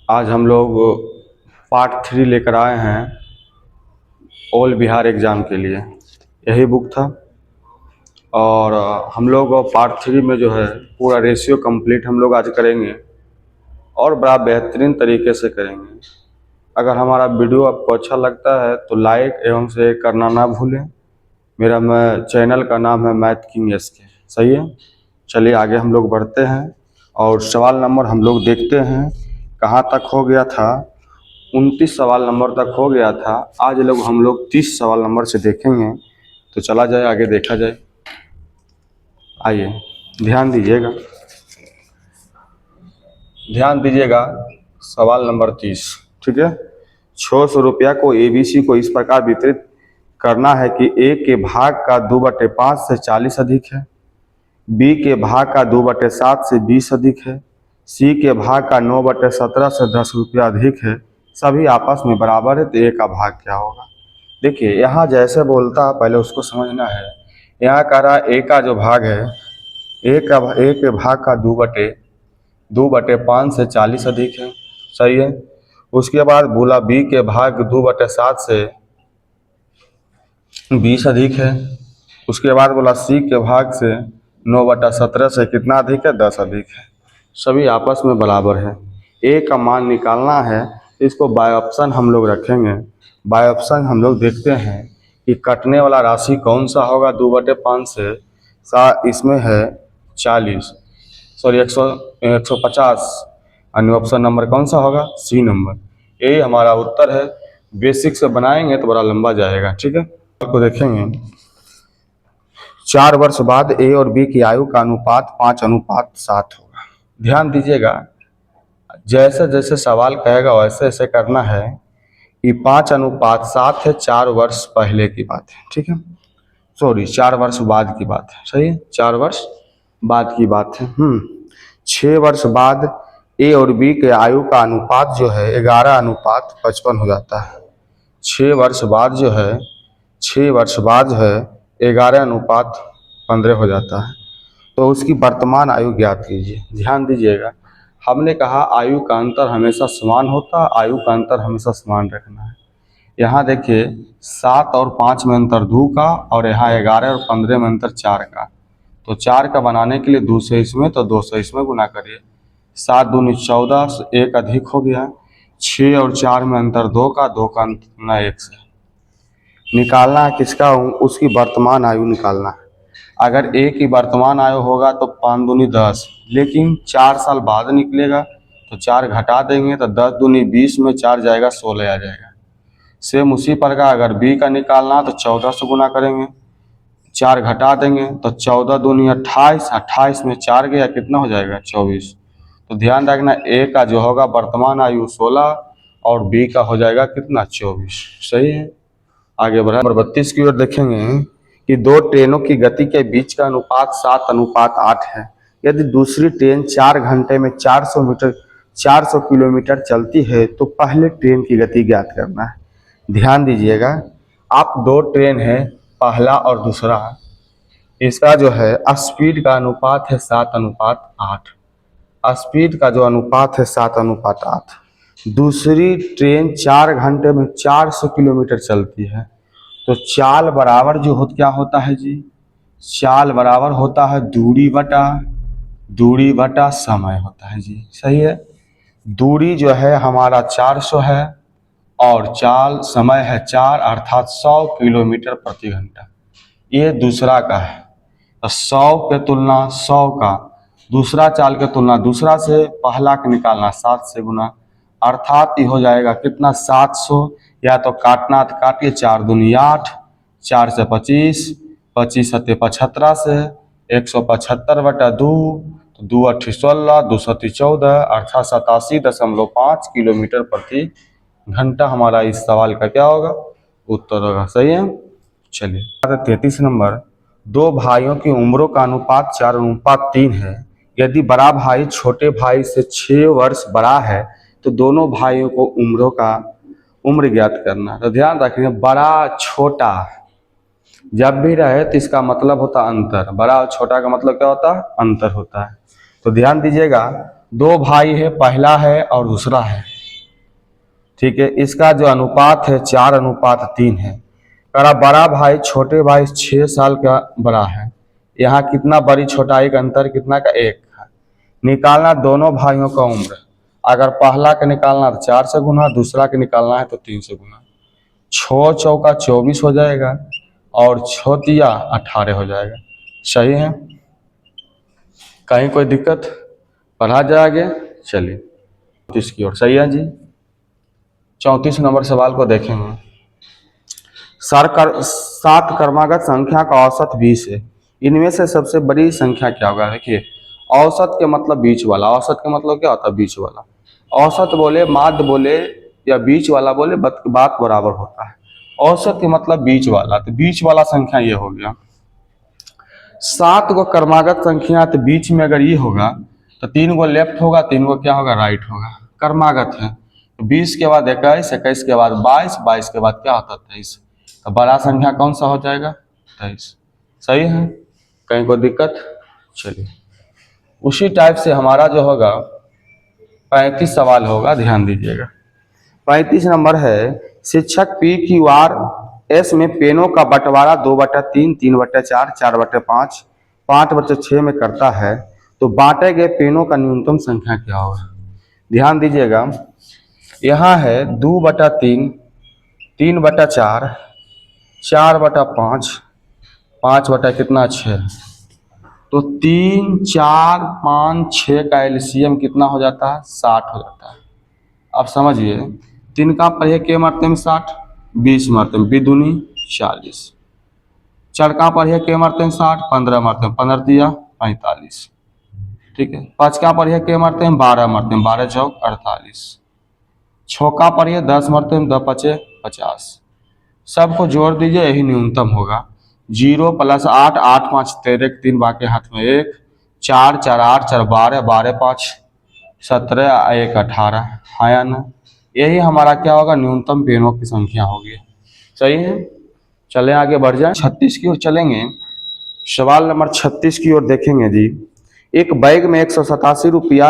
आज हम लोग पार्ट 3 लेकर आए हैं ऑल बिहार एग्ज़ाम के लिए। यही बुक था और हम लोग पार्ट 3 में जो है पूरा रेशियो कंप्लीट हम लोग आज करेंगे और बड़ा बेहतरीन तरीके से करेंगे। अगर हमारा वीडियो आपको अच्छा लगता है तो लाइक एवं शेयर करना ना भूलें। मेरा चैनल का नाम है मैथ किंग SK। सही है, चलिए आगे हम लोग बढ़ते हैं और सवाल नंबर हम लोग देखते हैं कहाँ तक हो गया था। 29 सवाल नंबर तक हो गया था। आज हम लोग 30 सवाल नंबर से देखेंगे, तो चला जाए आगे देखा जाए। आइए ध्यान दीजिएगा, सवाल नंबर 30। ठीक है, 600 रुपया को ABC को इस प्रकार वितरित करना है कि A के भाग का 2/5 से 40 अधिक है, B के भाग का 2/7 से 20 अधिक है, C के भाग का 9/17 से 10 रुपया अधिक है, सभी आपस में बराबर है, तो A का भाग क्या होगा। देखिए यहाँ जैसे बोलता है पहले उसको समझना है। यहाँ कह रहा है A का जो भाग है, A के भाग का 2/5 से 40 अधिक है। सही है। उसके बाद बोला B के भाग 2/7 से 20 अधिक है। उसके बाद बोला C के भाग से 9/17 से कितना अधिक है, 10 अधिक है, सभी आपस में बराबर है। A का मान निकालना है, इसको बाय ऑप्शन हम लोग रखेंगे। बाय ऑप्शन हम लोग देखते हैं कि कटने वाला राशि कौन सा होगा 2/5 से। इसमें है 40, सॉरी 150, अन्य ऑप्शन नंबर कौन सा होगा, C नंबर। ये हमारा उत्तर है। बेसिक से बनाएंगे तो बड़ा लंबा जाएगा। ठीक है, को देखेंगे। 4 वर्ष बाद A और B की आयु का अनुपात 5:7 होगा। ध्यान दीजिएगा, जैसे जैसे सवाल कहेगा वैसे ऐसे करना है कि 5:7 है, 4 वर्ष पहले की बात है। ठीक है, सॉरी 4 वर्ष बाद की बात है। सही है, 4 वर्ष बाद की बात है। 6 वर्ष बाद A और B के आयु का अनुपात जो है 11:55 हो जाता है। 6 वर्ष बाद जो है 11:15 हो जाता है। तो उसकी वर्तमान आयु ज्ञात कीजिए। ध्यान दीजिएगा, हमने कहा आयु का अंतर हमेशा समान होता है, आयु का अंतर हमेशा समान रखना है। यहाँ देखिए 7 और 5 में अंतर 2 का, और यहाँ 11 और 15 में अंतर 4 का। तो 4 का बनाने के लिए 2 से इसमें, तो 2 से इसमें गुना करिए। 7 दूनी 14, 1 अधिक हो गया। 6 और 4 में अंतर 2 का, 2 का अंतर 1 से। निकालना है किसका, उसकी वर्तमान आयु निकालना है। अगर A की वर्तमान आयु होगा तो 5 दूनी 10, लेकिन 4 साल बाद निकलेगा तो 4 घटा देंगे तो 10 दूनी 20 में 4 जाएगा, 16 आ जाएगा। सेम उसी प्रकार अगर B का निकालना तो 14 से गुना करेंगे, 4 घटा देंगे तो 14 दूनी 28, 28 में 4 गया, कितना हो जाएगा, 24। तो ध्यान रखना A का जो होगा वर्तमान आयु 16 और B का हो जाएगा कितना, 24। सही है, आगे बढ़ा। नंबर 32 की ओर देखेंगे कि 2 ट्रेनों की गति के बीच का अनुपात 7:8 है। यदि दूसरी ट्रेन 4 घंटे में 400 किलोमीटर चलती है तो पहले ट्रेन की गति ज्ञात करना है। ध्यान दीजिएगा, आप 2 ट्रेन है, पहला और दूसरा, इसका जो है स्पीड का अनुपात है 7:8। स्पीड का जो अनुपात है 7:8। दूसरी ट्रेन 4 घंटे में 400 किलोमीटर चलती है, तो चाल बराबर जो क्या होता है जी, चाल बराबर होता है दूरी बटा समय होता है जी। सही है, दूरी जो है हमारा 400 है और चाल समय है 4, अर्थात 100 किलोमीटर प्रति घंटा। ये दूसरा का है, तो 100 के तुलना 100 का, दूसरा चाल के तुलना दूसरा से पहला का निकालना 7 से गुना, अर्थात ये हो जाएगा कितना, 700। या तो काटना तो काटिए, 4 दूनी 8, 4 से 25, 25 सत्ते 75 से 175/2, तो 2 8 16, 2 7 14, अर्थात 87.5 किलोमीटर प्रति घंटा हमारा इस सवाल का क्या होगा, उत्तर होगा। सही है, चलिए 33 नंबर। 2 भाइयों की उम्रों का अनुपात 4:3 है। यदि बड़ा भाई छोटे भाई से 6 वर्ष बड़ा है तो दोनों भाइयों को उम्र ज्ञात करना। तो ध्यान रखिए, बड़ा छोटा जब भी रहे तो इसका मतलब होता अंतर। बड़ा और छोटा का मतलब क्या होता है, अंतर होता है। तो ध्यान दीजिएगा, 2 भाई है, पहला है और दूसरा है। ठीक है। इसका जो अनुपात है 4:3 है। करा बड़ा भाई छोटे भाई 6 साल का बड़ा है। यहाँ कितना बड़ी छोटाई का अंतर कितना का 1 है। निकालना दोनों भाइयों का उम्र। अगर पहला का निकालना तो 4 से गुना, दूसरा के निकालना है तो 3 से गुना। 6 चौका 24 हो जाएगा और 6 तिया 18 हो जाएगा। सही है, कहीं कोई दिक्कत? पढ़ा जाए आगे, चलिए 34 की ओर। सही है जी। 34 नंबर सवाल को देखेंगे। 7 क्रमागत संख्या का औसत 20 है। इनमें से सबसे बड़ी संख्या क्या होगा? देखिए, औसत के मतलब बीच वाला। औसत का मतलब क्या होता है? बीच वाला। औसत बोले, माध्य बोले या बीच वाला बोले, बात बराबर होता है। औसत के मतलब बीच वाला, तो बीच वाला संख्या ये हो गया। 7 गो क्रमागत संख्या, तो बीच में अगर ये होगा तो 3 गो लेफ्ट होगा, 3 गो क्या होगा? राइट होगा। क्रमागत है, 20 के बाद 21, 21 के बाद 22, 22 के बाद क्या होता है? 23। तो बड़ा संख्या कौन सा हो जाएगा? 23। सही है, कहीं कोई दिक्कत? चलिए, उसी टाइप से हमारा जो होगा 35 सवाल होगा, ध्यान दीजिएगा। 35 नंबर है, शिक्षक PQR S में पेनों का बंटवारा 2/3, 3/4, 4/5, 5/6 में करता है, तो बांटे गए पेनों का न्यूनतम संख्या क्या होगा? ध्यान दीजिएगा, यहाँ है 2/3, 3/4, 4/5, 5/6, तो 3, 4, 5, 6 का एलसीएम कितना हो जाता है? 60 हो जाता है। अब समझिए, 3 का पढ़िए के मारते में 60, 20 मारते में 2 दूनी 40, 4 का पढ़िए के मारते हैं 60, 15 मारते हैं 15 दिया 45, ठीक है। 5 का पढ़िए के मारते हैं 12 मारते हैं 12 चौक 48, 6 का पढ़िए 10 मारते हैं 10 पचे 50। सबको जोड़ दीजिए, यही न्यूनतम होगा। 0 + 8, 8 5 13, 3 बाकी हाथ में 1, 4 4 8 4 12, 12 5 17, 1 18, हाँ या ना? यही हमारा क्या होगा? न्यूनतम पेनों की संख्या होगी। सही है, चलें आगे बढ़ जाए। 36 की ओर चलेंगे। सवाल नंबर 36 की ओर देखेंगे जी। एक बैग में 187 रुपया,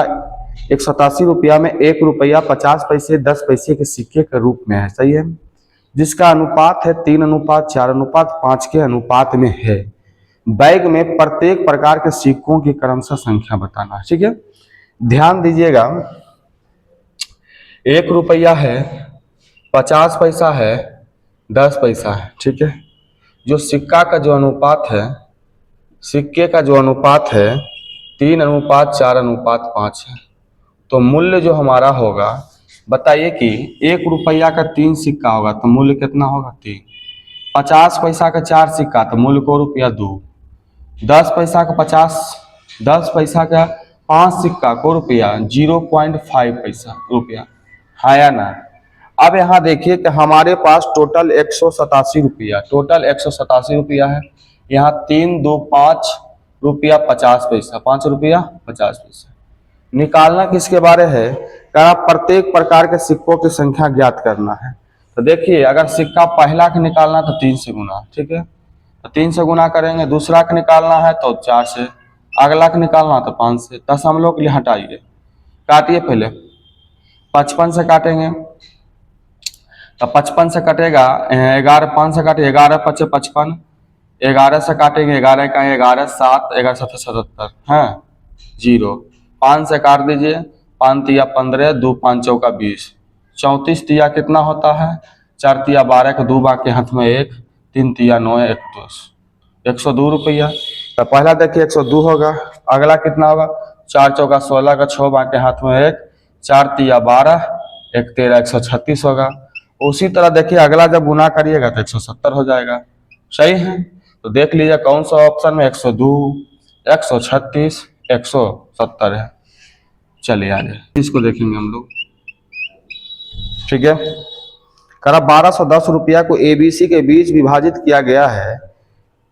187 रुपया में 1 रुपया 50 पैसे 10 पैसे के सिक्के के रूप में है। सही है, जिसका अनुपात है 3:4:5 के अनुपात में है। बैग में प्रत्येक प्रकार के सिक्कों की क्रमशः संख्या बताना है। ठीक है, ध्यान दीजिएगा, 1 रुपया है, 50 पैसा है, 10 पैसा है। ठीक है, जो सिक्का का जो अनुपात है, सिक्के का जो अनुपात है 3:4:5 है। तो मूल्य जो हमारा होगा, बताइए कि 1 रुपया का 3 सिक्का होगा तो मूल्य कितना होगा? 3। 50 पैसा का 4 सिक्का तो मूल्य को रुपया 2। 10 पैसा का 10 पैसा का 5 सिक्का को रुपया 0.5 पैसा रुपया, हाँ या ना? अब यहाँ देखिए कि हमारे पास टोटल 187 रुपया, टोटल 187 रुपया है। यहाँ 3 2 5 रुपया 50 पैसा, 5 रुपया 50 पैसा। निकालना किसके बारे है? क्या प्रत्येक प्रकार के सिक्कों की संख्या ज्ञात करना है। तो देखिए, अगर सिक्का पहला का निकालना तो 3 से गुना, ठीक है, तो 3 से गुना करेंगे। दूसरा का निकालना है तो 4 से, अगला का निकालना तो 5 से। दशमलव के लिए हटाइए, काटिए पहले। 55 से काटेंगे तो 55 से कटेगा 11, 5 से काटिए 11 × 5 = 55, 11 से काटेंगे 11 का 11, 7 11 7 77, है 0। 5 से काट दीजिए, 5 तिया 15, 2 5 चौका 20, 34 तिया कितना होता है? 4 तिया 12 के 2 बाकी हाथ में 1, 3 तिया 9, 102 रुपया। तो पहला देखिए 102 होगा, अगला कितना होगा? 4 चौका 16 का 6 बाकी हाथ में 1, 4 तिया 12, 1 13, 136 होगा। उसी तरह देखिए, अगला जब गुना करिएगा तो 170 हो जाएगा। सही है, तो देख लीजिए कौन सा ऑप्शन में 102, 136, 170 है। चलिए आगे इसको देखेंगे हम लोग। ठीक है, करा 1210 रुपया को ABC के बीच विभाजित किया गया है।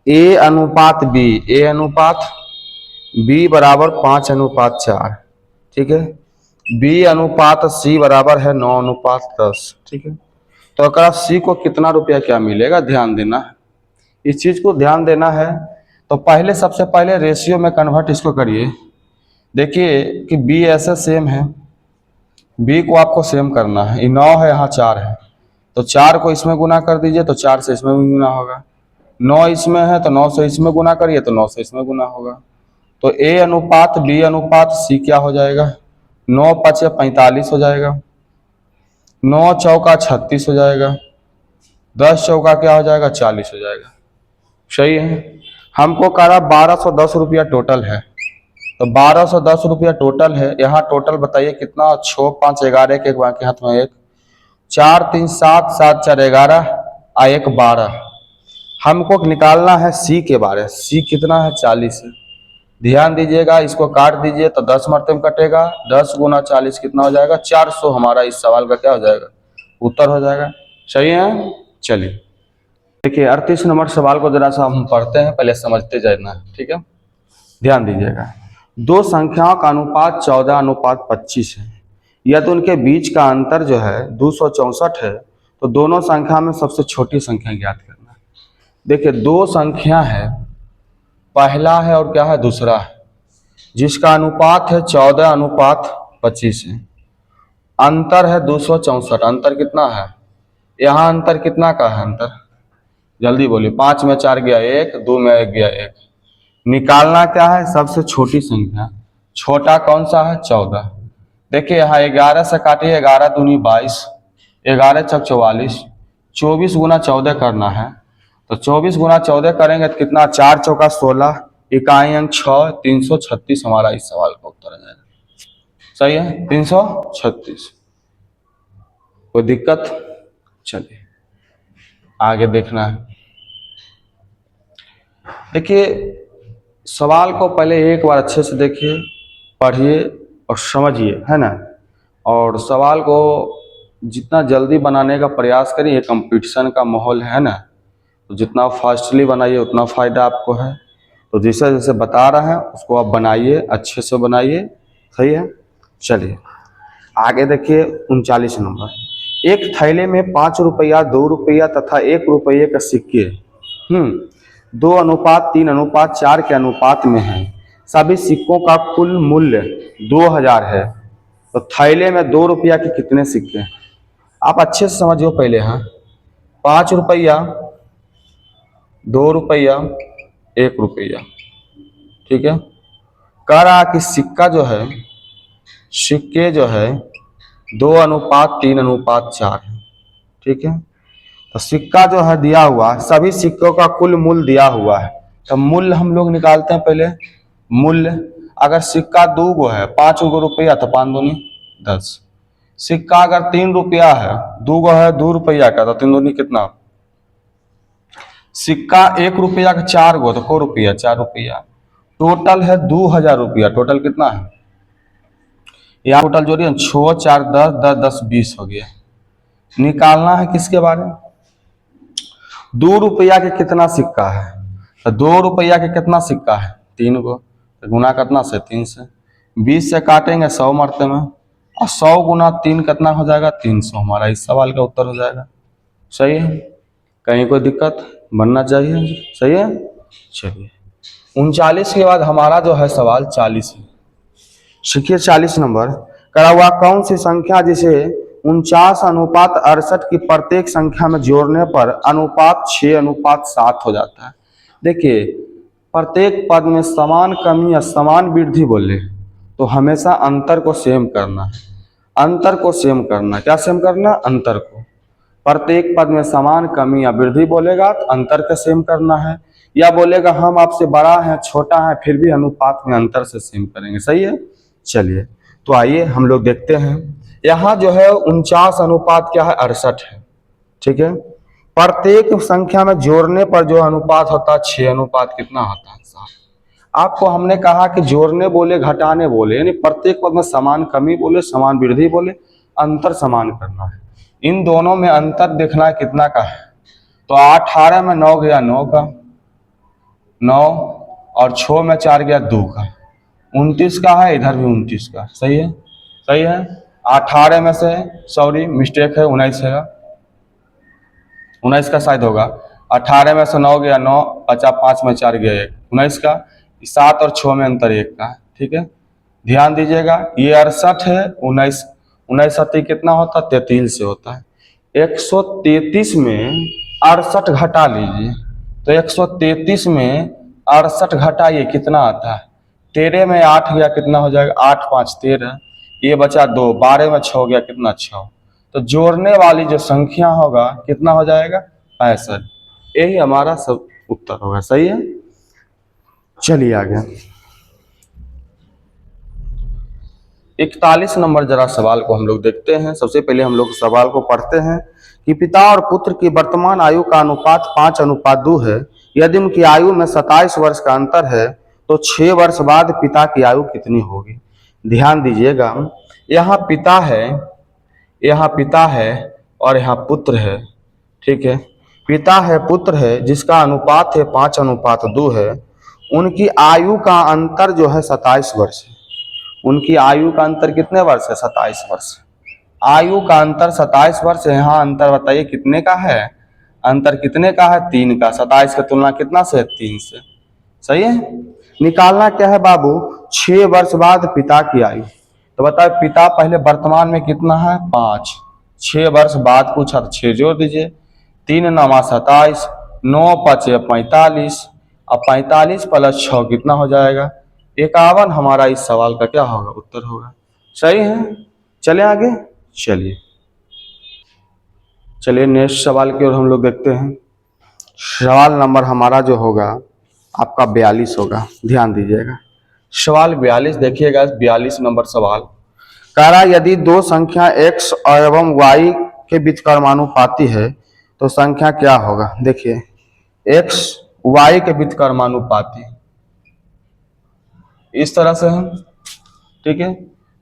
A/B, A/B बराबर 5/4, ठीक है। B/C बराबर है 9/10, ठीक है। तो अगर C को कितना रुपया क्या मिलेगा, ध्यान देना है, इस चीज को ध्यान देना है। तो पहले सबसे पहले रेशियो में कन्वर्ट इसको करिए। देखिए कि B ऐसे सेम है, बी को आपको सेम करना है। ये 9 है, यहाँ 4 है, तो 4 को इसमें गुना कर दीजिए तो 4 से इसमें भी गुना होगा। 9 इसमें है तो 9 से इसमें गुना करिए तो 9 से इसमें गुना होगा। तो ए अनुपात बी अनुपात सी क्या हो जाएगा, 9 पचे 45 हो जाएगा, 9 चौका 36 हो जाएगा, 10 चौका क्या हो जाएगा 40 हो जाएगा। सही है। हमको कह रहा 1210 रुपया टोटल है, तो 1210 रुपया टोटल है। यहाँ टोटल बताइए कितना, 6 5 11 के बाकी हाथ में 1, 4 3 7 7 4 11 आ 1 12। हमको निकालना है सी के बारे। सी कितना है 40 है। ध्यान दीजिएगा, इसको काट दीजिए तो 10 मरतबे में कटेगा, 10 गुना 40 कितना हो जाएगा 400। हमारा इस सवाल का क्या हो जाएगा, उत्तर हो जाएगा। सही है। चलिए देखिए 38 नंबर सवाल को जरा सा हम पढ़ते हैं, पहले समझते जाना, ठीक है। ध्यान दीजिएगा, दो संख्याओं का अनुपात 14:25 है, यदि उनके बीच का अंतर जो है 264 है, तो दोनों संख्या में सबसे छोटी संख्या ज्ञात करना। देखिए दो संख्या है, पहला है और क्या है दूसरा है, जिसका अनुपात है 14:25 है, अंतर है 264। अंतर कितना है, यहाँ अंतर कितना का है अंतर, जल्दी बोलिए। 5 में 4 गया 1, 2 में 1 गया 1। निकालना क्या है, सबसे छोटी संख्या। छोटा कौन सा है 14। देखिए यहाँ 11 से काटिए, 11 दूनी 22, 11 चौक 44, 24 गुना 14 करना है, तो 24 गुना 14 करेंगे तो कितना, 4 चौका 16, इकाई अंक 6, 336 हमारा इस सवाल का उत्तर आ जाएगा। सही है, 336। कोई दिक्कत, चलिए आगे देखना है। देखिए सवाल को पहले एक बार अच्छे से देखिए, पढ़िए और समझिए, है ना। और सवाल को जितना जल्दी बनाने का प्रयास करिए, कंपटीशन का माहौल है ना, तो जितना फास्टली बनाइए उतना फ़ायदा आपको है। तो जैसे जैसे बता रहे हैं उसको आप बनाइए, अच्छे से बनाइए। सही है। चलिए आगे देखिए 39 नंबर। एक थैले में 5 रुपया, 2 रुपया तथा 1 रुपये का सिक्के 2:3:4 के अनुपात में है। सभी सिक्कों का कुल मूल्य 2000 है, तो थैले में 2 रुपया के कितने सिक्के हैं। आप अच्छे से समझिए पहले। हाँ 5 रुपया, 2 रुपया, 1 रुपया, ठीक है। कह रहा कि सिक्का जो है, सिक्के जो है 2:3:4 है, ठीक है। तो सिक्का जो है दिया हुआ, सभी सिक्कों का कुल मूल्य दिया हुआ है, तो मूल्य हम लोग निकालते हैं पहले। मूल्य अगर सिक्का 2 गो है, 5 गो रुपया, तो 5 दूनी 10। सिक्का अगर 3 रुपया है, 2 गो है 2 रुपया का, तो 3 दूनी कितना। सिक्का 1 रुपया का 4 गो, तो 4 रुपया, 4 रुपया। टोटल है 2000 रुपया। टोटल कितना है, यहाँ टोटल जोड़िए, 6 4 10 10 10 20 हो गया। निकालना है किसके बारे में, 2 रुपया के कितना सिक्का है, तो 2 रुपया के कितना सिक्का है 3 गो, तो गुना कितना से 3 से, 20 से काटेंगे 100 मरते में, और 100 गुना 3 कितना हो जाएगा 300। हमारा इस सवाल का उत्तर हो जाएगा। सही है, कहीं कोई दिक्कत बनना चाहिए। सही है। चलिए 39 के बाद हमारा जो है सवाल 40 है। सीखिए 40 नंबर। करा हुआ कौन सी संख्या जिसे 49:68 की प्रत्येक संख्या में जोड़ने पर अनुपात 6:7 हो जाता है। देखिए प्रत्येक पद में समान कमी या समान वृद्धि बोले तो हमेशा अंतर को सेम करना है। अंतर को सेम करना, क्या सेम करना, अंतर को। प्रत्येक पद में समान कमी या वृद्धि बोलेगा तो अंतर का सेम करना है, या बोलेगा हम आपसे बड़ा है छोटा है फिर भी अनुपात में अंतर से सेम करेंगे। सही है। चलिए तो आइए हम लोग देखते हैं। यहाँ जो है 49 अनुपात क्या है 68 है, ठीक है। प्रत्येक संख्या में जोड़ने पर जो अनुपात होता है 6 अनुपात कितना होता है 7। आपको हमने कहा कि जोड़ने बोले घटाने बोले, यानी प्रत्येक पद में समान कमी बोले समान वृद्धि बोले, अंतर समान करना है। इन दोनों में अंतर देखना है कितना का है, तो 18 में 9 गया 9 का 9, और 6 में 4 गया 2 का, 29 का है, इधर भी 29 का। सही है। सही है। 18 में से सॉरी मिस्टेक है 19 है, 19 का शायद होगा। 18 में से 9 गया 9, बचा 5 में 4 गया 1, 19 का। 7 और 6 में अंतर 1 का, ठीक है। ध्यान दीजिएगा ये 68 है, 19 19 सत्ती कितना होता है? 33 से होता है। 133 में 68 घटा लीजिए, तो 133 में 68 घटाइए कितना आता है? 13 में 8 गया कितना हो जाएगा? 8 5 13, ये बचा 2, 12 में 6 गया कितना? 6। तो जोड़ने वाली जो संख्या होगा कितना हो जाएगा? 65। यही हमारा सब उत्तर होगा। सही है। चलिए आगे 41 नंबर जरा सवाल को हम लोग देखते हैं। सबसे पहले हम लोग सवाल को पढ़ते हैं कि पिता और पुत्र की वर्तमान आयु का अनुपात 5:2 है। यदि उनकी आयु में 27 वर्ष का अंतर है तो 6 वर्ष बाद पिता की आयु कितनी होगी? ध्यान दीजिएगा, यहाँ पिता है, यहाँ पिता है और यहाँ पुत्र है। ठीक है, पिता है पुत्र है जिसका अनुपात है 5:2 है। उनकी आयु का अंतर जो है 27 वर्ष है। उनकी आयु का अंतर कितने वर्ष है? 27 वर्ष। आयु का अंतर 27 वर्ष है। यहाँ अंतर बताइए कितने का है? अंतर कितने का है? 3 का। 27 की तुलना कितना से? 3 से। सही है। निकालना क्या है बाबू? 6 वर्ष बाद पिता की आयु। तो बताओ पिता पहले वर्तमान में कितना है? 5। 6 वर्ष बाद पूछा तो 6 जोड़ दीजिए। 3 9 27, 9 5 45, अब 45 प्लस 6 कितना हो जाएगा? 51 हमारा इस सवाल का क्या होगा? उत्तर होगा। सही है। चले आगे। चलिए नेक्स्ट सवाल की ओर हम लोग देखते हैं। सवाल नंबर हमारा जो होगा आपका 42 होगा। ध्यान दीजिएगा, सवाल 42 देखिएगा। 42 नंबर सवाल कह रहा यदि दो संख्या x एवं y के बीच कर्मानुपाती है तो संख्या क्या होगा? देखिए x y के बीच कर्मानुपाती इस तरह से है। ठीक है,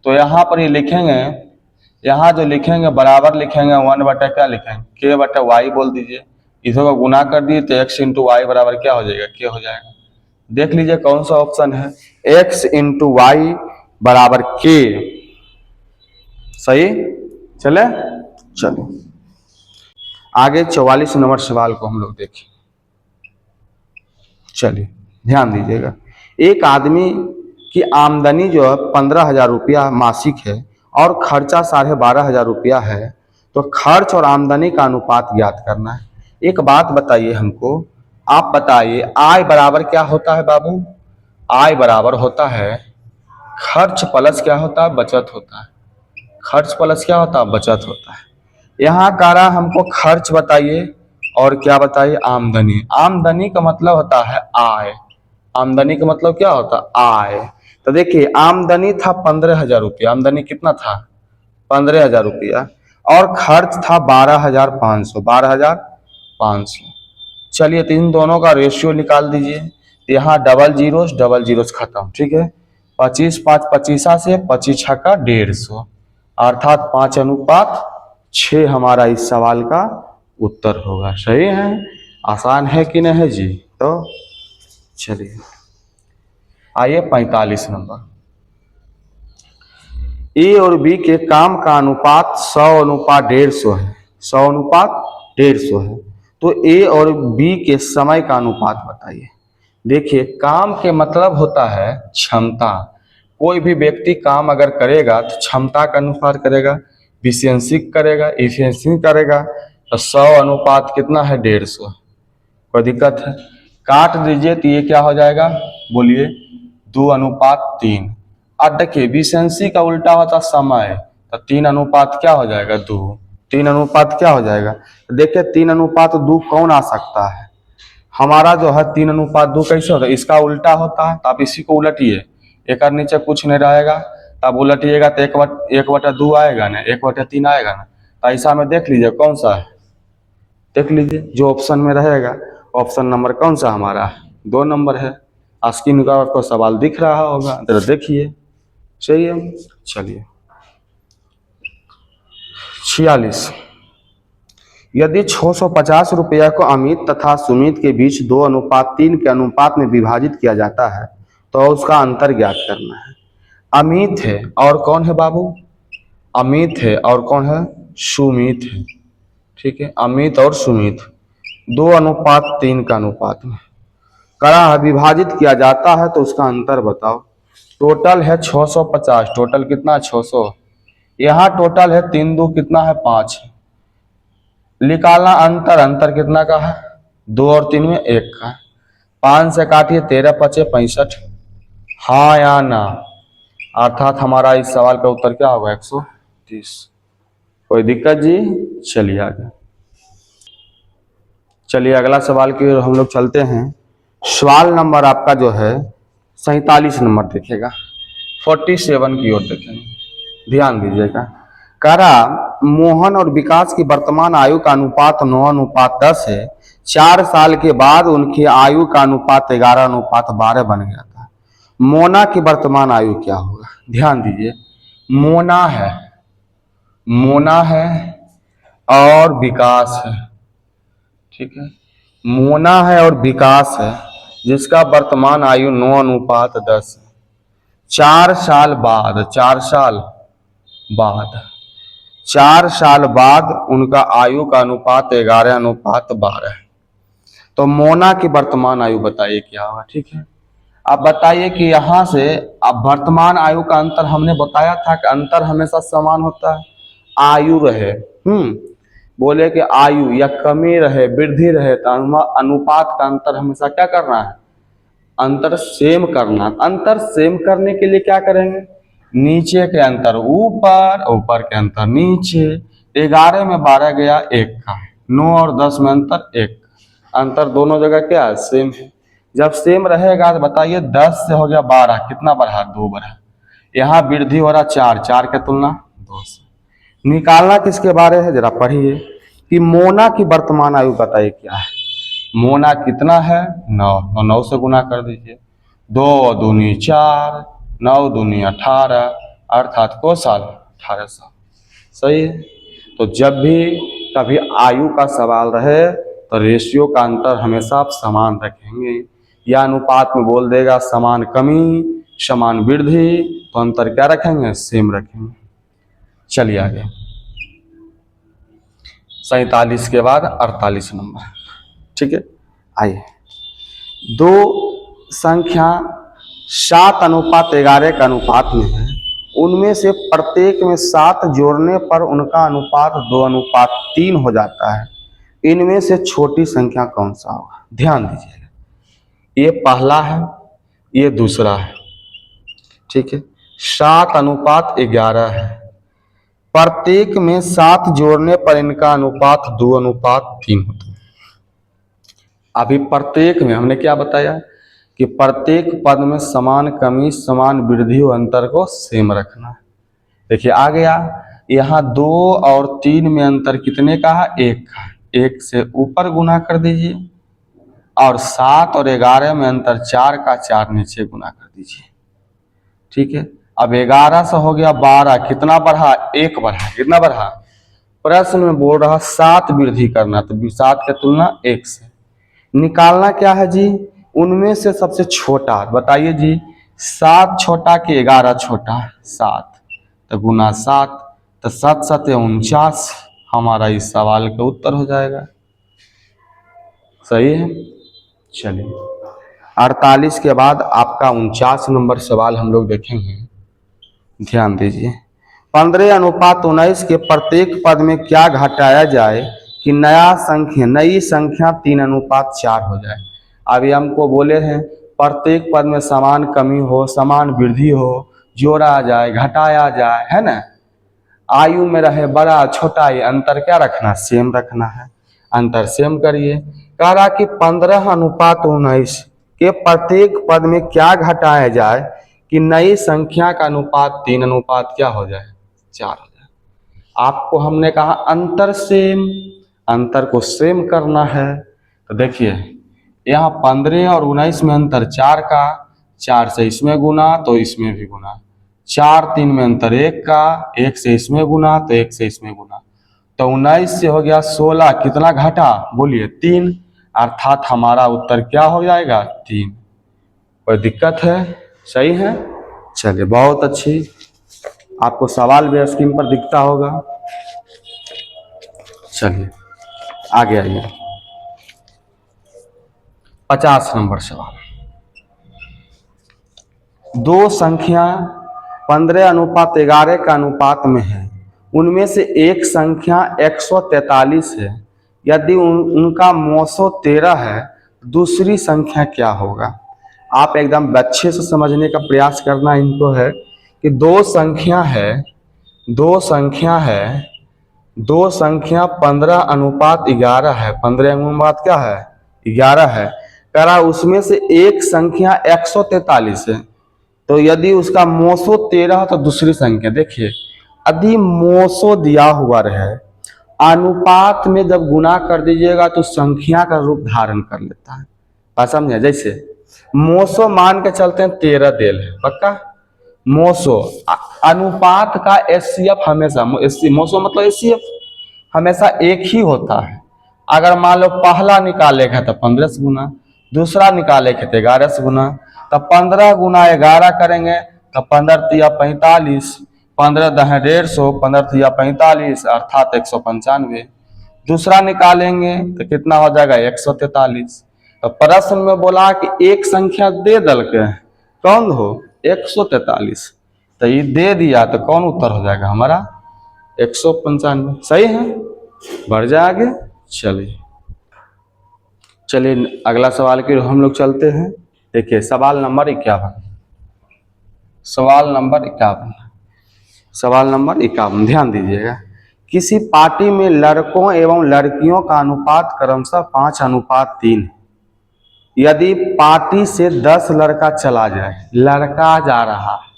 तो यहाँ पर ये लिखेंगे, यहाँ जो लिखेंगे बराबर लिखेंगे 1 बटा क्या लिखेंगे? k बटा y बोल दीजिए। इसे को गुना कर दिए तो x इंटू वाई बराबर क्या हो जाएगा? k हो जाएगा। देख लीजिए कौन सा ऑप्शन है? x इंटू वाई बराबर k। सही। चले आगे 44 नंबर सवाल को हम लोग देखें। चलिए ध्यान दीजिएगा, एक आदमी की आमदनी जो है 15,000 रुपया मासिक है और खर्चा 12,500 रुपया है, तो खर्च और आमदनी का अनुपात ज्ञात करना है। एक बात बताइए हमको, आप बताइए आय बराबर क्या होता है बाबू? आय बराबर होता है खर्च प्लस क्या होता है? बचत होता है। खर्च प्लस क्या होता है? बचत होता है। यहाँ कह रहा हमको खर्च बताइए और क्या बताइए? आमदनी। आमदनी का मतलब होता है आय। आमदनी का मतलब क्या होता है? आय। तो देखिए आमदनी था 15,000 रुपया। आमदनी कितना था? 15,000 रुपया और खर्च था 12,500। 12,500। चलिए तो इन दोनों का रेशियो निकाल दीजिए। यहाँ डबल जीरोस खत्म। ठीक है, 25 5 25 से 25 छक्का 150, अर्थात 5:6 हमारा इस सवाल का उत्तर होगा। सही है। आसान है कि नहीं है जी? तो चलिए आइए 45 नंबर। ए और बी के काम का अनुपात 100:150 है। 100:150 है। तो ए और बी के समय का अनुपात बताइए। देखिए काम के मतलब होता है क्षमता। कोई भी व्यक्ति काम अगर करेगा तो क्षमता के अनुसार करेगा, इफिशियंसी करेगा, इफिशियंसी करेगा। तो 100 अनुपात कितना है? 150। कोई दिक्कत है? काट दीजिए तो ये क्या हो जाएगा? बोलिए 2:3। अब देखिए इफिशियंसी का उल्टा होता समय, तो 3:2 क्या हो जाएगा? 2। 3:2 क्या हो जाएगा? देखिए 3:2 कौन आ सकता है? हमारा जो है 3:2 कैसे होता है? इसका उल्टा होता है। तो आप इसी को उलटिए, एक और नीचे कुछ नहीं रहेगा, तब उलटिएगा तो 1/2 आएगा ना, 1/3 आएगा ना। तो ऐसा में देख लीजिए कौन सा है। देख लीजिए जो ऑप्शन में रहेगा, ऑप्शन नंबर कौन सा हमारा? 2 नंबर है। स्क्रीन का आपको सवाल दिख रहा होगा, तो देखिए। सही है। चलिए 46। यदि 650 रुपया को अमित तथा सुमित के बीच 2:3 के अनुपात में विभाजित किया जाता है तो उसका अंतर ज्ञात करना है। अमित है और कौन है बाबू? अमित है और कौन है? सुमित है। ठीक है, अमित और सुमित 2:3 का अनुपात में करा है, विभाजित किया जाता है तो उसका अंतर बताओ। टोटल है 650। टोटल कितना? 600। यहाँ टोटल है 3 2 कितना है 5, निकालना अंतर, अंतर कितना का है 2 और 3 में 1 का, 5 से काटिए 13 पचे 65, हाँ या ना, अर्थात हमारा इस सवाल का उत्तर क्या होगा 130। कोई दिक्कत जी? चलिए आगे, चलिए अगला सवाल की ओर हम लोग चलते हैं। सवाल नंबर आपका जो है 47 नंबर देखेगा, 47 की ओर देखेंगे, ध्यान दीजिएगा। कह रहा मोहन और विकास की वर्तमान आयु का अनुपात 9:10 है, 4 साल के बाद उनकी आयु का अनुपात 11:12 बन गया था। मोना की वर्तमान आयु क्या होगा? ध्यान दीजिए, मोना है, मोना है और विकास है, ठीक है, मोना है और विकास है, जिसका वर्तमान आयु 9:10 है। 4 साल बाद, 4 साल बाद, 4 साल बाद उनका आयु का अनुपात 11:12 है। तो मोना की वर्तमान आयु बताइए क्या होगा, ठीक है। अब बताइए कि यहाँ से अब वर्तमान आयु का अंतर हमने बताया था कि अंतर हमेशा समान होता है, आयु रहे, बोले कि आयु या कमी रहे वृद्धि रहे तो अनुपात का अंतर हमेशा क्या करना है, अंतर सेम करना। अंतर सेम करने के लिए क्या करेंगे, नीचे के अंतर ऊपर, ऊपर के अंतर नीचे। 11 में 12 गया 1 का, 9 और 10 में अंतर 1 का, अंतर दोनों जगह क्या है, सेम है। जब सेम रहेगा तो बताइए 10 से हो गया 12, कितना बढ़ा, 2 बढ़ा, यहाँ वृद्धि हो रहा 4, 4 के तुलना 2 से। निकालना किसके बारे है, जरा पढ़िए कि मोना की वर्तमान आयु बताइए क्या है। मोना कितना है 9, तो 9 से गुना कर दीजिए, 2 दूनी 4, 9 दूनी 18, अर्थात को साल 18 साल, सही है। तो जब भी कभी आयु का सवाल रहे तो रेशियो का अंतर हमेशा आप समान रखेंगे, या अनुपात में बोल देगा समान कमी समान वृद्धि, तो अंतर क्या रखेंगे, सेम रखेंगे। चलिए आगे, 47 के बाद 48 नंबर, ठीक है। आइए, दो संख्या 7:11 का अनुपात में है, उनमें से प्रत्येक में 7 जोड़ने पर उनका अनुपात 2:3 हो जाता है, इनमें से छोटी संख्या कौन सा होगा? ध्यान दीजिएगा, ये पहला है, ये दूसरा है, ठीक है। 7:11 है, प्रत्येक में 7 जोड़ने पर इनका अनुपात 2:3 होता है। अभी प्रत्येक में हमने क्या बताया कि प्रत्येक पद में समान कमी समान वृद्धि और अंतर को सेम रखना है। देखिए आ गया, यहाँ 2 और 3 में अंतर कितने का है, 1 का, 1 से ऊपर गुना कर दीजिए, और 7 और 11 में अंतर 4 का, 4 नीचे गुना कर दीजिए, ठीक है। अब 11 से हो गया 12, कितना बढ़ा, 1 बढ़ा, कितना बढ़ा, प्रश्न में बोल रहा 7 वृद्धि करना, तो 7 की तुलना 1 से। निकालना क्या है जी, उनमें से सबसे छोटा बताइए जी, 7 छोटा कि 11 छोटा, 7, तो गुना 7, तो 7 7 49, हमारा इस सवाल का उत्तर हो जाएगा, सही है। चलिए 48 के बाद आपका 49 नंबर सवाल हम लोग देखेंगे, ध्यान दीजिए। 15:19 के प्रत्येक पद में क्या घटाया जाए कि नई संख्या 3:4 हो जाए। अभी हमको बोले हैं प्रत्येक पद में समान कमी हो समान वृद्धि हो, जोड़ा जाए घटाया जाए, है ना, आयु में रहे बड़ा छोटा, ये अंतर क्या रखना, सेम रखना है, अंतर सेम करिए। कह रहा कि 15:19 के प्रत्येक पद में क्या घटाया जाए कि नई संख्या का अनुपात 3:4 क्या हो जाए, 4 हो जाए। आपको हमने कहा अंतर सेम, अंतर को सेम करना है, तो देखिए यहाँ 15 और 19 में अंतर 4 का, 4 से इसमें गुना तो इसमें भी गुना, 4 3 में अंतर 1 का, 1 से इसमें गुना तो 1 से इसमें गुना, तो 19 से हो गया 16, कितना घटा बोलिए 3, अर्थात हमारा उत्तर क्या हो जाएगा 3। कोई दिक्कत है, सही है। चलिए बहुत अच्छी, आपको सवाल भी स्क्रीन पर दिखता होगा। चलिए आगे आइए, 50 नंबर सवाल। दो संख्या 15:11 का अनुपात में है, उनमें से एक संख्या 143 है, यदि उनका मौसो 13 है, दूसरी संख्या क्या होगा। आप एकदम अच्छे से समझने का प्रयास करना इनको है कि दो संख्या है, दो संख्या है, दो संख्या 15:11 है, 15 अनुपात क्या है 11 है, कह रहा उसमें से एक संख्या 143 है, तो यदि उसका मोसो 13 तो दूसरी संख्या देखिए, यदि मोसो दिया हुआ रहे अनुपात में जब गुना कर दीजिएगा तो संख्या का रूप धारण कर लेता है। बात समझे, जैसे मोसो मान के चलते हैं 13 देल है पक्का, मोसो अनुपात का एचसीएफ हमेशा मोसो मतलब एचसीएफ हमेशा एक ही होता है। अगर मान लो पहला निकाले है तो 15 से गुना, दूसरा निकाले है तो 11 से गुना, तो 15 गुना 11 करेंगे तो 15 तिया 45, 15 दह 150, 15 तिया 45 अर्थात 195। दूसरा निकालेंगे तो कितना हो जाएगा 143। तो प्रश्न में बोला कि एक संख्या दे दल के कौन हो 143, तो ये दे दिया तो कौन उत्तर हो जाएगा हमारा 195। सही है, बढ़ जाए आगे। चलिए चलिए अगला सवाल की हम लोग चलते हैं। देखिए सवाल नंबर 51, सवाल नंबर 51, सवाल नंबर 51 ध्यान दीजिएगा। किसी पार्टी में लड़कों एवं लड़कियों का अनुपात क्रमशः 5:3 है। यदि पार्टी से 10 लड़का चला जाए, लड़का जा रहा है,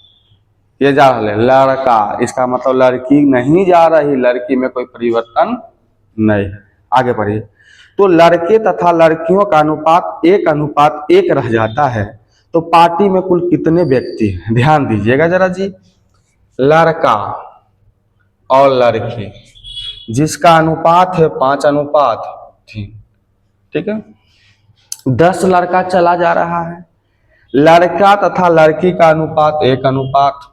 ये जा रहा है लड़का, इसका मतलब लड़की नहीं जा रही, लड़की में कोई परिवर्तन नहीं है। आगे बढ़िए, तो लड़के तथा लड़कियों का अनुपात 1:1 रह जाता है, तो पार्टी में कुल कितने व्यक्ति हैं। ध्यान दीजिएगा जरा जी, लड़का और लड़की जिसका अनुपात है 5:3, ठीक है, 10 लड़का चला जा रहा है, लड़का तथा लड़की का अनुपात 1:1,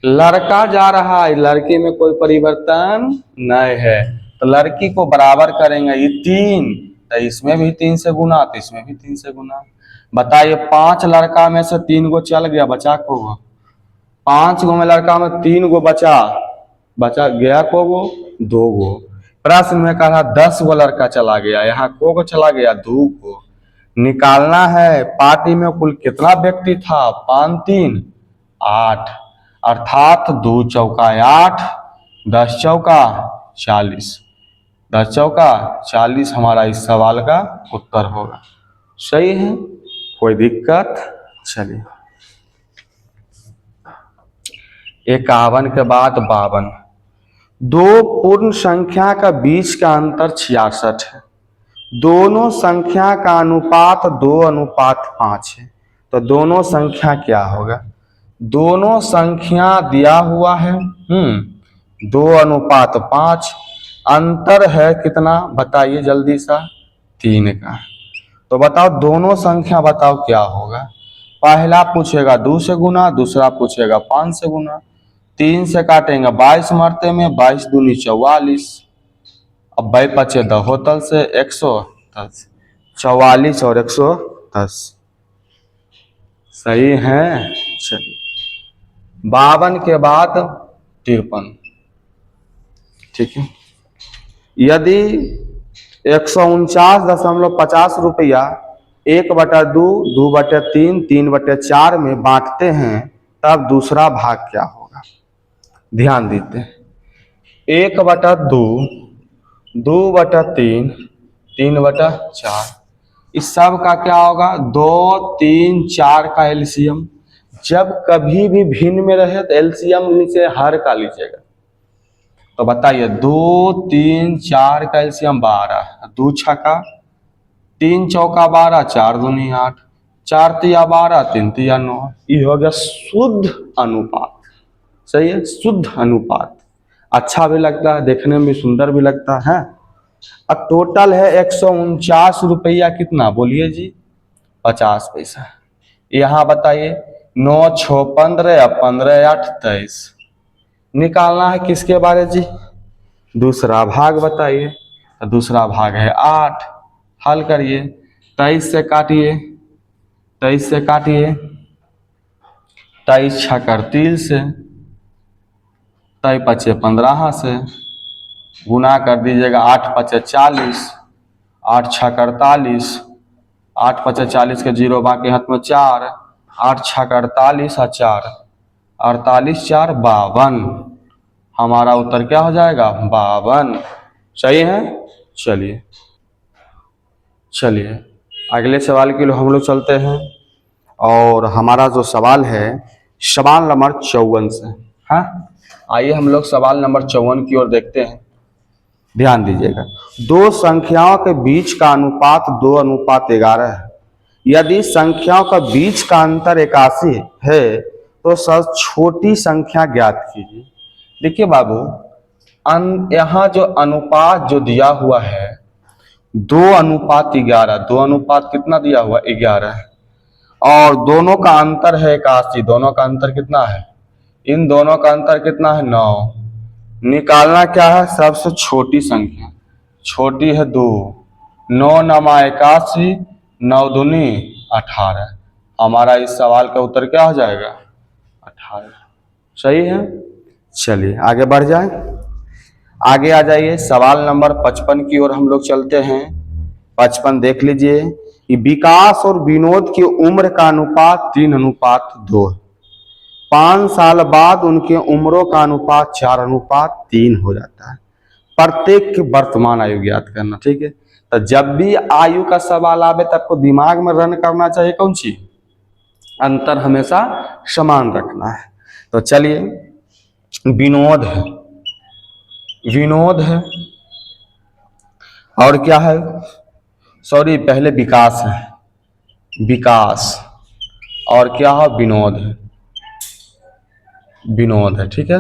लड़का जा रहा है, लड़की में कोई परिवर्तन नहीं है, तो लड़की को बराबर करेंगे, ये 3, तो इसमें भी 3 से गुना, तो इसमें भी 3 से गुना। बताइए 5 लड़का में से 3 गो चल गया, बचा को 5 गो में लड़का में 3 गो बचा गया को गो 2 गो। प्रश्न में कहा 10 गो लड़का चला गया, यहाँ को चला गया 2 गो। निकालना है पार्टी में कुल कितना व्यक्ति था, 5 3 8, अर्थात 2 चौका 8, 10 चौका 40, 10 चौका 40 हमारा इस सवाल का उत्तर होगा। सही है, कोई दिक्कत। चलिए 51 के बाद 52, दो पूर्ण संख्या का बीच का अंतर 66 है, दोनों संख्या का अनुपात 2:5 है, तो दोनों संख्या क्या होगा। दोनों संख्या दिया हुआ है 2:5, अंतर है कितना बताइए जल्दी सा 3 का, तो बताओ दोनों संख्या बताओ क्या होगा। पहला पूछेगा 2 से गुना, दूसरा पूछेगा 5 से गुना, 3 से काटेंगे 22 मरते में, 22 दूनी 44, अब 2 पचे दहोतल से 110, 44 और 110 सही है। चलिए 52 के बाद 53, ठीक है, यदि 149.50 रुपया 1/2, 2/3, 3/4 में बांटते हैं, तब दूसरा भाग क्या होगा। ध्यान देते हैं 1/2, 2/3, 3/4, इस सब का क्या होगा 2 3 4 का एलसीएम। जब कभी भी भिन्न में रहे तो एलसीएम नीचे हर का लीजिएगा, तो बताइए 2 3 4 का एलसीएम 12, 2 छक्का 3 चौका 12, 4 दूनी 8, 4 तिया 12, 3 तिया 9, ये हो गया शुद्ध अनुपात। सही है, शुद्ध अनुपात अच्छा भी लगता है, देखने में सुंदर भी लगता है। अब टोटल है 149 रुपया कितना बोलिए जी 50 पैसा। यहाँ बताइए 9 6 15, 15 8 23, निकालना है किसके बारे जी, दूसरा भाग बताइए, तो दूसरा भाग है 8, हल करिए 23 से काटिए, 23 से काटिए, 23 छक्कर 3 से, तय पचे 15 से गुना कर दीजिएगा, 8 पचे 40, 8 छः 48, 8 पचे 40 के जीरो बाकी हाथ में 4, 8 छः 48 और 4, 48 4 52। हमारा उत्तर क्या हो जाएगा? 52। सही है। चलिए चलिए अगले सवाल के लिए हम लोग चलते हैं। और हमारा जो सवाल है सवाल नंबर 54 से। हाँ, आइए हम लोग सवाल नंबर 54 की ओर देखते हैं। ध्यान दीजिएगा, दो संख्याओं के बीच का अनुपात 2:11 है। यदि संख्याओं का बीच का अंतर 81 है तो सब छोटी संख्या ज्ञात कीजिए। देखिए बाबू, यहाँ जो अनुपात जो दिया हुआ है 2:11, 2 अनुपात कितना दिया हुआ? 11 है। और दोनों का अंतर है 81। दोनों का अंतर कितना है? इन दोनों का अंतर कितना है? 9। निकालना क्या है? सबसे छोटी संख्या। छोटी है 2। 9 नमा 81, 9 दूनी 18। हमारा इस सवाल का उत्तर क्या हो जाएगा? 18। सही है। चलिए आगे बढ़ जाए। आगे आ जाइए, सवाल नंबर 55 की ओर हम लोग चलते हैं। 55 देख लीजिए कि विकास और विनोद की उम्र का अनुपात 3:2 है। 5 साल बाद उनके उम्रों का अनुपात 4:3 हो जाता है। प्रत्येक की वर्तमान आयु ज्ञात करना। ठीक है, तो जब भी आयु का सवाल आवे तो आपको दिमाग में रन करना चाहिए कौन सी? अंतर हमेशा समान रखना है। तो चलिए, विनोद है, विनोद है और क्या है? सॉरी, पहले विकास है, विकास और क्या है? विनोद है, विनोद है। ठीक है,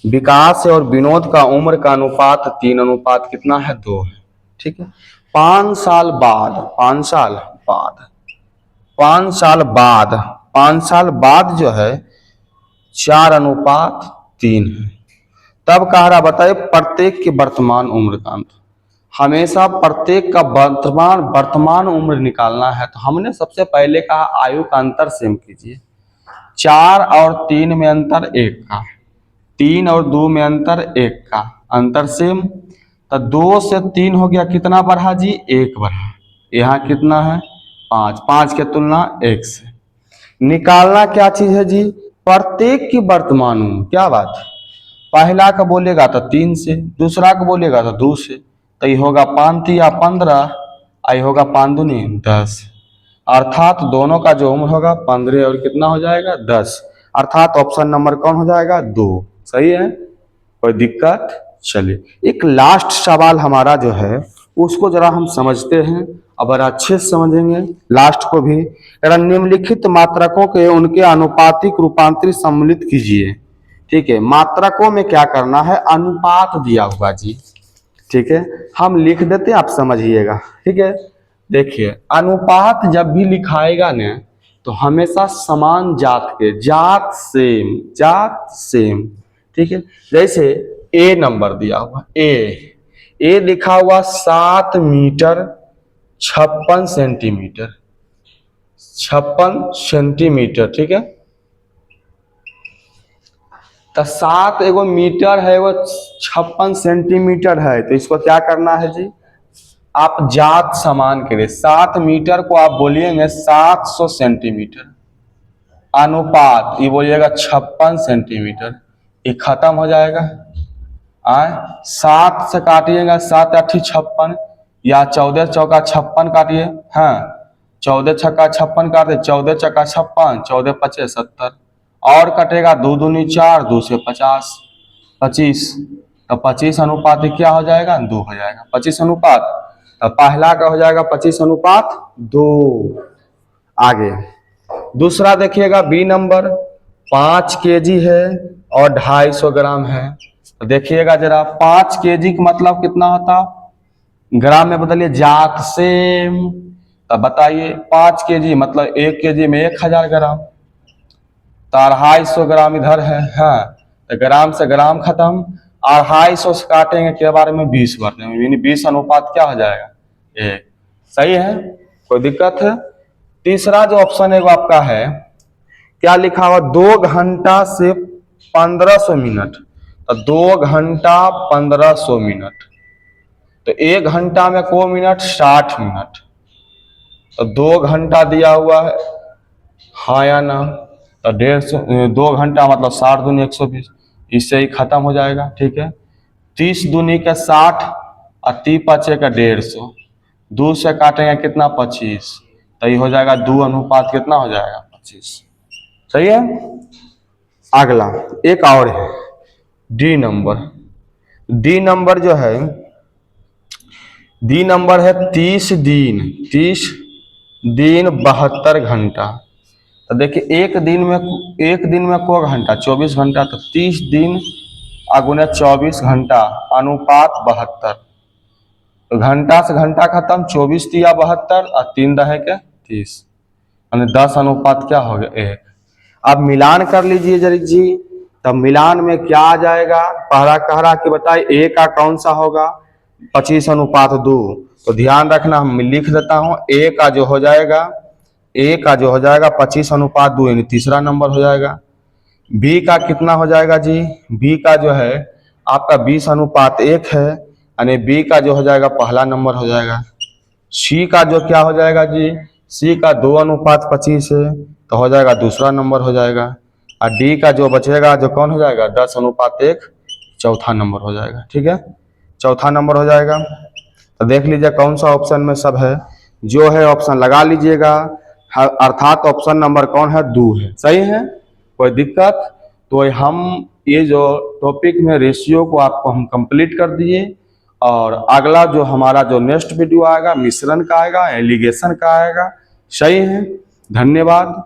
विकास है और विनोद का उम्र का अनुपात 3 कितना है? 2 है। ठीक है, 5 साल बाद, 5 साल बाद, 5 साल बाद, 5 साल बाद जो है 4:3 है। तब कह रहा, बताइए प्रत्येक की वर्तमान उम्र का अंतर। हमेशा प्रत्येक का वर्तमान उम्र निकालना है तो हमने सबसे पहले कहा आयु का अंतर सेम कीजिए। 4 और 3 में अंतर 1 का, 3 और 2 में अंतर 1 का, अंतर सेम। तो 2 से 3 हो गया, कितना बढ़ा जी? 1 बढ़ा। यहाँ कितना है? 5, 5 के तुलना 1 से। निकालना क्या चीज है जी? प्रत्येक की वर्तमान उम्र। क्या बात है? पहला का बोलेगा तो 3 से, दूसरा का बोलेगा तो 2 से। तो ये होगा 5 या 15, आई होगा 5 दूनी 10। अर्थात दोनों का जो उम्र होगा 15 और कितना हो जाएगा? 10। अर्थात ऑप्शन नंबर कौन हो जाएगा? 2। सही है, कोई दिक्कत? चलिए, एक लास्ट सवाल हमारा जो है उसको जरा हम समझते हैं। अगर अच्छे से समझेंगे लास्ट को भी। निम्नलिखित मात्रकों के उनके अनुपातिक रूपांतरित सम्मिलित कीजिए। ठीक है, मात्रकों में क्या करना है? अनुपात दिया हुआ जी। ठीक है, हम लिख देते हैं, आप समझिएगा। ठीक है, देखिए अनुपात जब भी लिखाएगा ना तो हमेशा समान जात के, जात सेम, जात सेम। ठीक है, जैसे ए नंबर दिया हुआ, ए लिखा हुआ 7 मीटर 56 सेंटीमीटर, 56 सेंटीमीटर। ठीक है, तो 7 एगो मीटर है, वो 56 सेंटीमीटर है। तो इसको क्या करना है जी? आप जात समान के लिए 7 मीटर को आप बोलिएगा 700 सेंटीमीटर, अनुपात ये बोलिएगा 56 सेंटीमीटर। ये खत्म हो जाएगा। 7 से काटिएगा, 7 8 56, या 14 चौका 56 काटिए। हाँ, 14 छक्का 56 काटे, 14 चक्का 56, 14 पचे 70 और कटेगा 2 दूनी 4, 2 से 50, 25। तो 25 अनुपात क्या हो जाएगा? 2 हो जाएगा। 25 अनुपात, तो पहला का हो जाएगा 25:2। आगे दूसरा देखिएगा, बी नंबर 5 केजी है और 250 ग्राम है। तो देखिएगा जरा, 5 केजी का मतलब कितना होता? ग्राम में बदलिए, जात सेम। तो बताइए 5 केजी मतलब 1 केजी में 1000 ग्राम। तो 250 ग्राम इधर है। हाँ, तो ग्राम से ग्राम खत्म। 250 से काटेंगे के बारे में 20 बार, 20 अनुपात क्या हो जाएगा? 1। सही है, कोई दिक्कत है? तीसरा जो ऑप्शन है वो आपका है, क्या लिखा हुआ? 2 घंटा से 1500 मिनट। तो 2 घंटा 1500 मिनट, तो 1 घंटा में को मिनट 60 मिनट, तो 2 घंटा दिया हुआ है, हाँ या ना, तो 150, 2 घंटा मतलब 60 दूनी 120, इससे ही खत्म हो जाएगा। ठीक है, 30 दूनी के 60 और 30 पचे का 150, 2 से काटेंगे कितना 25, तो ये हो जाएगा 2 अनुपात कितना हो जाएगा 25। सही है। अगला एक और है डी नंबर। डी नंबर जो है, डी नंबर है 30 दिन, 30 दिन 72 घंटा। तो देखिए एक दिन में को घंटा 24 घंटा, तो 30 दिन अगुने 24 घंटा अनुपात 72, तो घंटा से घंटा खत्म, 24 दिया 72 और 3 रहे के 30, यानी 10 अनुपात क्या हो गया 1। अब मिलान कर लीजिए जरी जी, तब मिलान में क्या आ जाएगा, पहला कह रहा कि बताइए ए का कौन सा होगा 25 अनुपात 2, तो ध्यान रखना हम लिख देता हूं, ए का जो हो जाएगा, ए का जो हो जाएगा 25 अनुपात 2 यानी तीसरा नंबर हो जाएगा। बी का कितना हो जाएगा जी, बी का जो है आपका 20 अनुपात 1 है, यानी बी का जो हो जाएगा पहला नंबर हो जाएगा। सी का जो क्या हो जाएगा जी, सी का 2 अनुपात 25 है, तो हो जाएगा दूसरा नंबर हो जाएगा। और डी का जो बचेगा जो कौन हो जाएगा 10 अनुपात 1, चौथा नंबर हो जाएगा। ठीक है, चौथा नंबर हो जाएगा। तो देख लीजिए कौन सा ऑप्शन में सब है, जो है ऑप्शन लगा लीजिएगा, अर्थात ऑप्शन नंबर कौन है 2 है। सही है, कोई दिक्कत? तो हम ये जो टॉपिक में रेशियो को आपको हम कंप्लीट कर दिए, और अगला जो हमारा जो नेक्स्ट वीडियो आएगा मिश्रण का आएगा, एलिगेशन का आएगा। सही है, धन्यवाद।